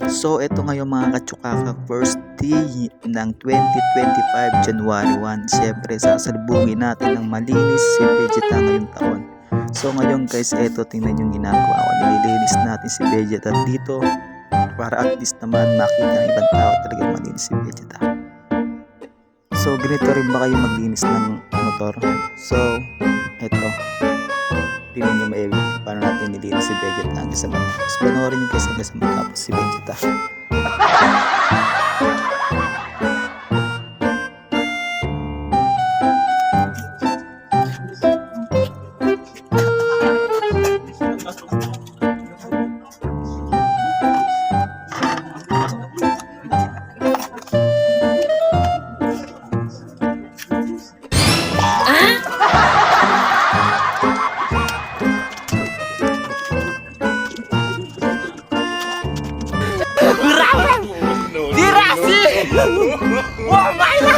So ito ngayon mga katsukaka, first day ng 2025 January 1. Siyempre sasalubungin natin ng malinis si Vegeta ngayong taon. So ngayon guys, ito tingnan yung ginagawa ko. Nililinis natin si Vegeta dito para at least naman makita ng ibang tao talagang malinis si Vegeta. So ganito rin ba kayo maglinis ng motor? So ito, tingnan nyo maigi paano natin nilinis si Vegeta hanggang sa matapos. Panoorin nyo guys hanggang sa matapos si Vegeta. Dirasi! Oh my